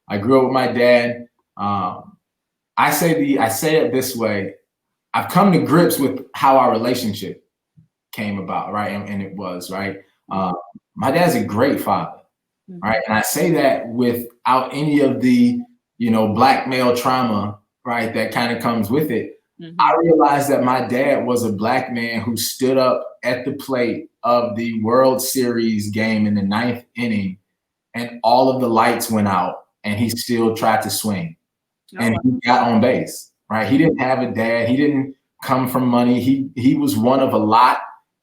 S3: I grew up with my dad. I say it this way. I've come to grips with how our relationship came about, right? And it was, right? My dad's a great father, right? And I say that without any of the, black male trauma, right, that kind of comes with it. I realized that my dad was a black man who stood up at the plate of the World Series game in the 9th inning, and all of the lights went out, and he still tried to swing, and he got on base, right? He didn't have a dad. He didn't come from money. He was one of a lot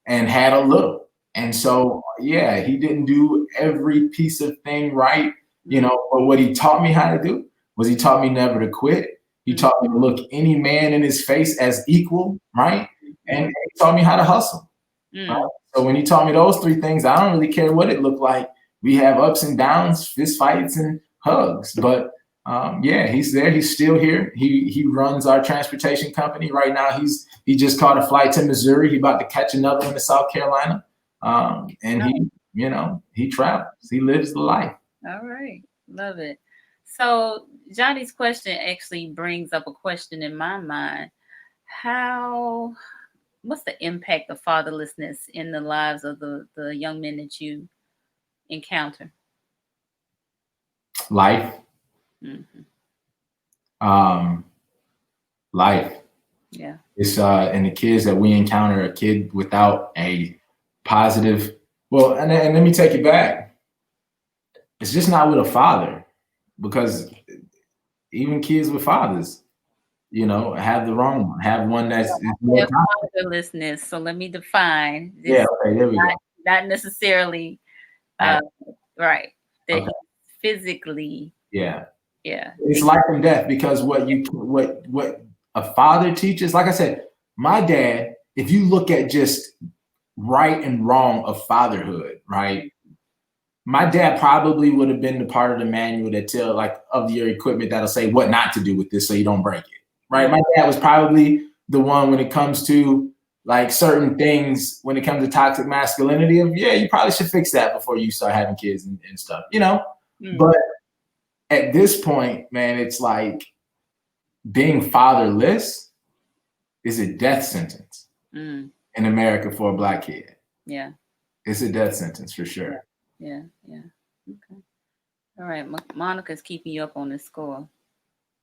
S3: and had a little. And so, yeah, he didn't do every piece of thing right, but what he taught me how to do was he taught me never to quit. He taught me to look any man in his face as equal, right? And he taught me how to hustle. Right? So when he taught me those 3 things, I don't really care what it looked like. We have ups and downs, fist fights and hugs, but yeah, he's there. He's still here. He runs our transportation company right now. He just caught a flight to Missouri. He's about to catch another one to South Carolina. And he travels. He lives the life.
S2: All right, love it. So Johnny's question actually brings up a question in my mind. What's the impact of fatherlessness in the lives of the young men that you encounter?
S3: Life. Life.
S2: Yeah.
S3: It's and the kids that we encounter, a kid without a positive. Well, and let me take it back. It's just not with a father, because even kids with fathers, have the wrong one, have one that's more
S2: fatherlessness. So let me define this.
S3: Yeah, okay, there we go.
S2: Not necessarily right. That he's physically.
S3: Yeah.
S2: Yeah.
S3: It's life and death, because what a father teaches, like I said, my dad, if you look at just right and wrong of fatherhood, right? My dad probably would have been the part of the manual that tell, like, of your equipment that'll say what not to do with this so you don't break it, right? My dad was probably the one when it comes to like certain things, when it comes to toxic masculinity, of you probably should fix that before you start having kids and stuff, But at this point, man, it's like being fatherless is a death sentence in America for a Black kid.
S2: Yeah.
S3: It's a death sentence for sure.
S2: Yeah. Okay. All right. Monica's keeping you up on this score.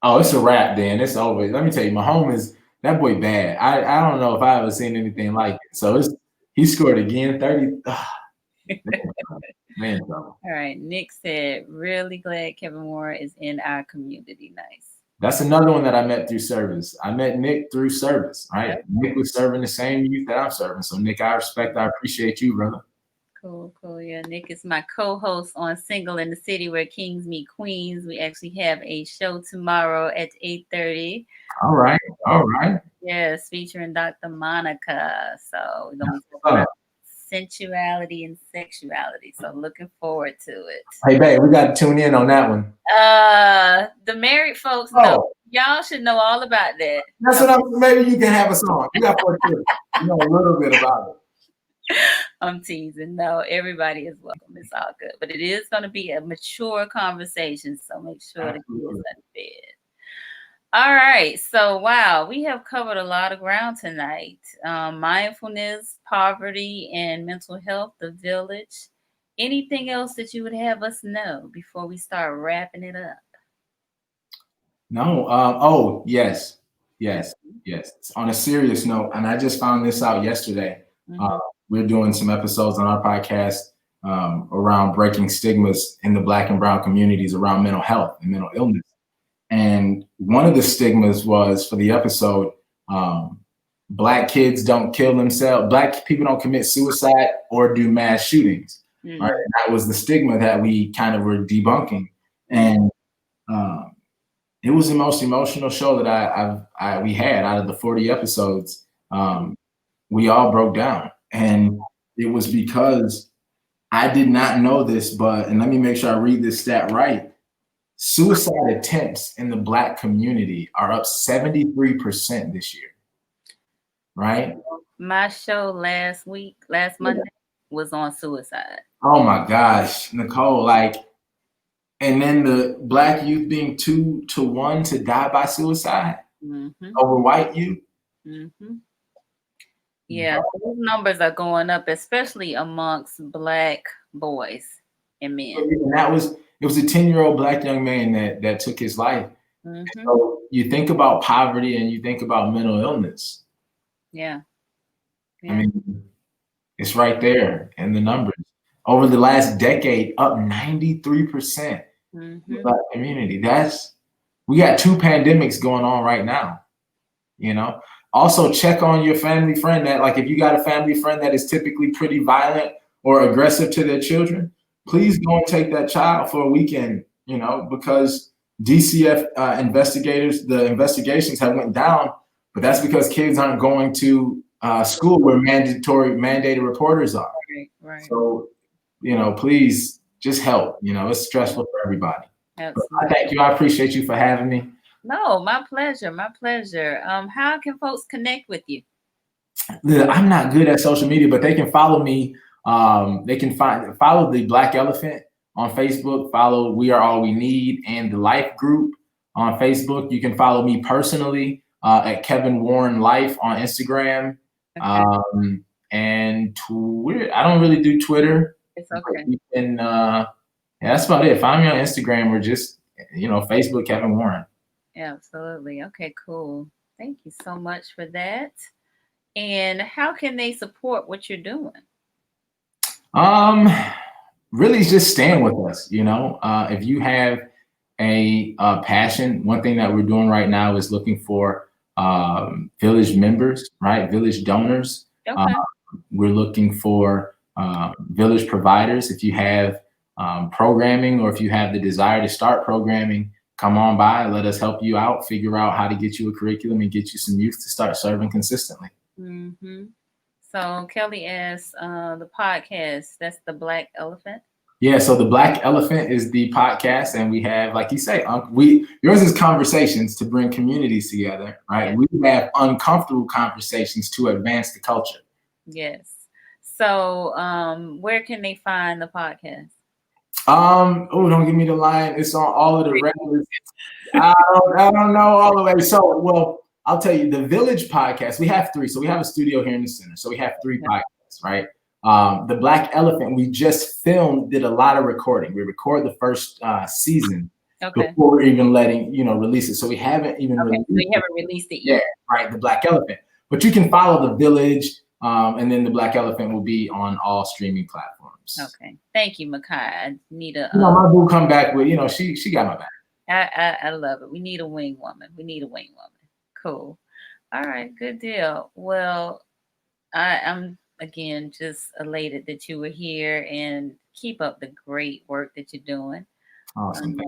S3: Oh, it's a wrap, then. It's over. Let me tell you, Mahomes, that boy bad. I don't know if I ever seen anything like it. So he scored again, 30. Man,
S2: all right. Nick said, really glad Kevin Moore is in our community. Nice.
S3: That's another one that I met through service. I met Nick through service, right? Yep. Nick was serving the same youth that I'm serving. So Nick, I appreciate you, brother.
S2: Cool. Yeah, Nick is my co-host on Single in the City Where Kings Meet Queens. We actually have a show tomorrow at 8:30.
S3: All right.
S2: Yes, featuring Dr. Monica. So we're going to be talking about sensuality and sexuality. So looking forward to it.
S3: Hey, babe, we got to tune in on that one.
S2: The married folks know. Y'all should know all about that.
S3: That's what maybe you can have a song. You got to know a little bit about it.
S2: I'm teasing. No, everybody is welcome. It's all good. But it is going to be a mature conversation, so make sure the kids are in bed. All right. So, wow, we have covered a lot of ground tonight. Mindfulness, poverty, and mental health, the village. Anything else that you would have us know before we start wrapping it up?
S3: No. Yes. On a serious note, and I just found this out yesterday. We're doing some episodes on our podcast around breaking stigmas in the Black and brown communities around mental health and mental illness. And one of the stigmas was, for the episode, Black kids don't kill themselves. Black people don't commit suicide or do mass shootings. Right? And that was the stigma that we kind of were debunking. And it was the most emotional show that we had out of the 40 episodes. We all broke down. And it was because I did not know this, and let me make sure I read this stat right. Suicide attempts in the Black community are up 73% this year, right?
S2: My show last Monday, was on suicide.
S3: Oh my gosh, Nicole, like, and then the Black youth being 2 to 1 to die by suicide over white youth.
S2: Yeah, those numbers are going up, especially amongst Black boys and men.
S3: And it was a 10-year-old Black young man that took his life. So you think about poverty and you think about mental illness.
S2: Yeah.
S3: I mean, it's right there in the numbers. Over the last decade, up 93% in the Black community. We got 2 pandemics going on right now, you know? Also, check on your family friend that, like, if you got a family friend that is typically pretty violent or aggressive to their children, please go and take that child for a weekend, you know, because DCF the investigations have went down, but that's because kids aren't going to school where mandated reporters are.
S2: Right.
S3: So, you know, please just help. You know, it's stressful for everybody. I thank you. I appreciate you for having me.
S2: No, my pleasure. My pleasure. How can folks connect with you?
S3: I'm not good at social media, but they can follow me. They can follow the Black Elephant on Facebook, follow We Are All We Need and the L.I.F.E group on Facebook. You can follow me personally at Kevin Warren Life on Instagram. And Twitter. I don't really do Twitter.
S2: It's okay.
S3: You can, that's about it. Find me on Instagram or just, you know, Facebook, Kevin Warren.
S2: Absolutely. Okay, cool. Thank you so much for that. And how can they support what you're doing?
S3: Really just stand with us, you know. If you have a passion, one thing that we're doing right now is looking for village members, right? Village donors.
S2: Okay.
S3: We're looking for village providers. If you have programming or if you have the desire to start programming, come on by, let us help you out, figure out how to get you a curriculum and get you some youth to start serving consistently.
S2: So Kelly asks, the podcast, that's the Black Elephant?
S3: Yeah, so the Black Elephant is the podcast, and we have, like you say, yours is conversations to bring communities together, right? Yeah. We have uncomfortable conversations to advance the culture.
S2: Yes. So where can they find the podcast?
S3: Don't give me the line. It's on all of the regulars. I don't know all the way. So, well, I'll tell you, the Village podcast, we have 3. So we have a studio here in the center. So we have 3 podcasts, right? The Black Elephant, we just did a lot of recording. We record the first season before we're even letting, release it. So we haven't even
S2: released it yet.
S3: Yeah, right, the Black Elephant. But you can follow the Village, and then the Black Elephant will be on all streaming platforms.
S2: Okay. Thank you, Makai. I need a
S3: my boo come back with, she got my back.
S2: I love it. We need a wing woman. Cool. All right, good deal. Well, I'm again just elated that you were here, and keep up the great work that you're doing.
S3: Awesome.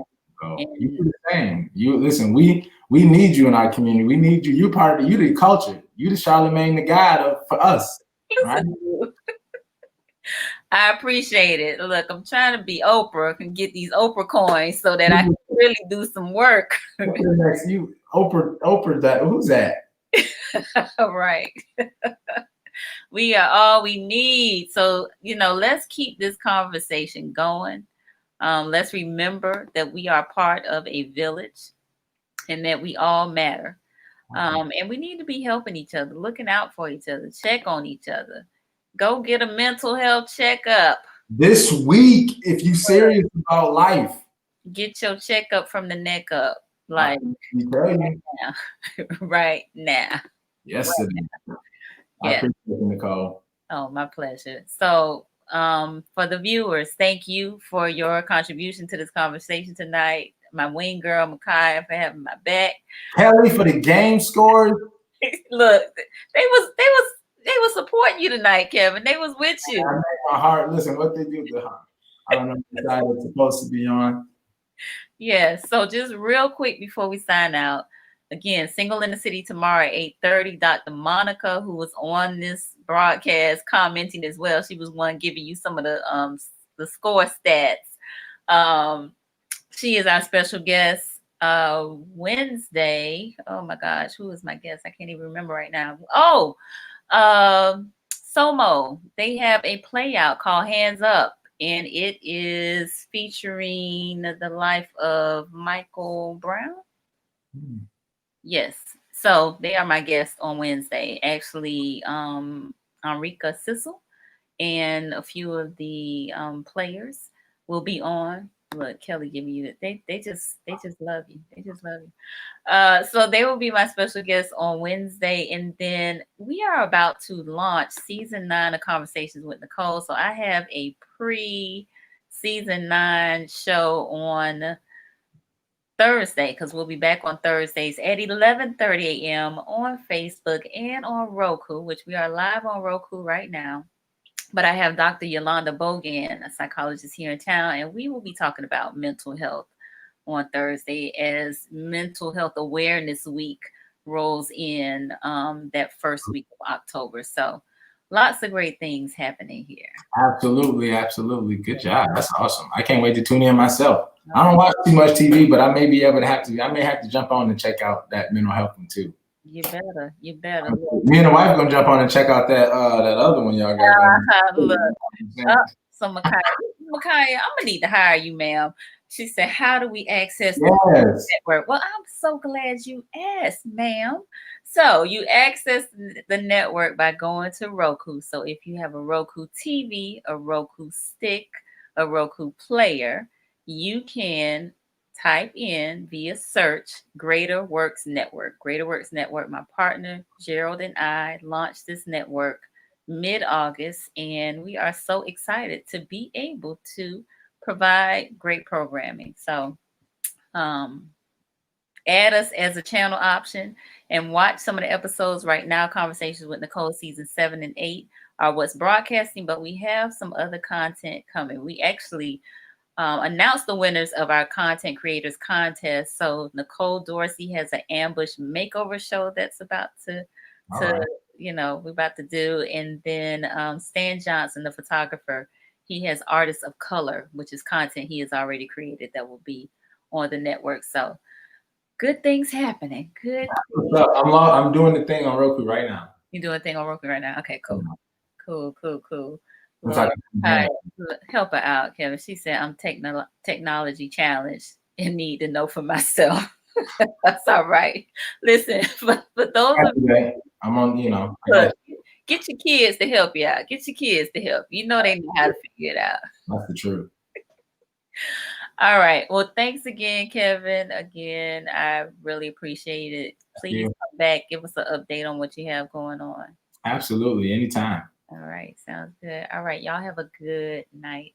S3: You do the same. You listen, we need you in our community. We need you. You the culture. You the Charlemagne the God for us. Right?
S2: I appreciate it. Look, I'm trying to be Oprah and get these Oprah coins so that I can really do some work.
S3: You Oprah that who's that?
S2: Right. We are all we need. So, let's keep this conversation going. Let's remember that we are part of a village and that we all matter. And we need to be helping each other, looking out for each other, check on each other. Go get a mental health checkup.
S3: This week, if you serious about life.
S2: Get your checkup from the neck up. Like right now.
S3: Yes, right now. I appreciate you, Nicole.
S2: Oh, my pleasure. So for the viewers, thank you for your contribution to this conversation tonight. My wing girl, Makai, for having my back.
S3: Kelly for the game scores.
S2: Look, they was supporting you tonight, Kevin. They was with you.
S3: I made my heart. Listen, what they do? I don't know what side it's supposed to be on.
S2: Yeah. So just real quick before we sign out, again, Single in the City tomorrow at 8:30. Dr. Monica, who was on this broadcast, commenting as well. She was one giving you some of the score stats. She is our special guest. Wednesday. Oh my gosh, who is my guest? I can't even remember right now. Oh, Somo. They have a play out called Hands Up, and it is featuring the life of Michael Brown. Yes. So they are my guests on Wednesday. Actually, Enrica Sissel and a few of the players will be on. Look, Kelly giving you that. They just love you. They just love you. So they will be my special guests on Wednesday, and then we are about to launch season 9 of Conversations with Nicole. So I have a pre-season 9 show on Thursday, because we'll be back on Thursdays at 11:30 a.m. on Facebook and on Roku, which we are live on Roku right now. But I have Dr. Yolanda Bogan, a psychologist here in town, and we will be talking about mental health on Thursday as Mental Health Awareness Week rolls in that first week of October. So lots of great things happening here.
S3: Absolutely, absolutely. Good job. That's awesome. I can't wait to tune in myself. I don't watch too much TV, but I may be able to I may have to jump on and check out that mental health one too.
S2: You better.
S3: Me and the wife gonna jump on and check out that other one y'all got going.
S2: Look. So Micaiah, I'm gonna need to hire you, ma'am. She said, "How do we access the network?" Well, I'm so glad you asked, ma'am. So you access the network by going to Roku. So if you have a Roku TV, a Roku stick, a Roku player, you can type in via search Greater Works Network. Greater Works Network, my partner Gerald and I launched this network mid-August, and we are so excited to be able to provide great programming. So add us as a channel option and watch some of the episodes right now. Conversations with Nicole season 7 and 8 are what's broadcasting, but we have some other content coming. We actually announced the winners of our content creators contest. So Nicole Dorsey has an ambush makeover show that's about to we're about to do. And then Stan Johnson, the photographer, he has Artists of Color, which is content he has already created that will be on the network. So good things happening. Good.
S3: I'm doing the thing on Roku right now.
S2: You're doing a thing on Roku right now? Okay, cool. Cool.
S3: Well,
S2: help her out, Kevin. She said, I'm technology challenged and need to know for myself. That's all right. Listen, but those of you,
S3: I'm on,
S2: get your kids to help you out. Get your kids to help. You know they know how to figure it out.
S3: That's the truth.
S2: All right. Well, thanks again, Kevin. Again, I really appreciate it. Please come back. Give us an update on what you have going on.
S3: Absolutely. Anytime.
S2: All right. Sounds good. All right. Y'all have a good night.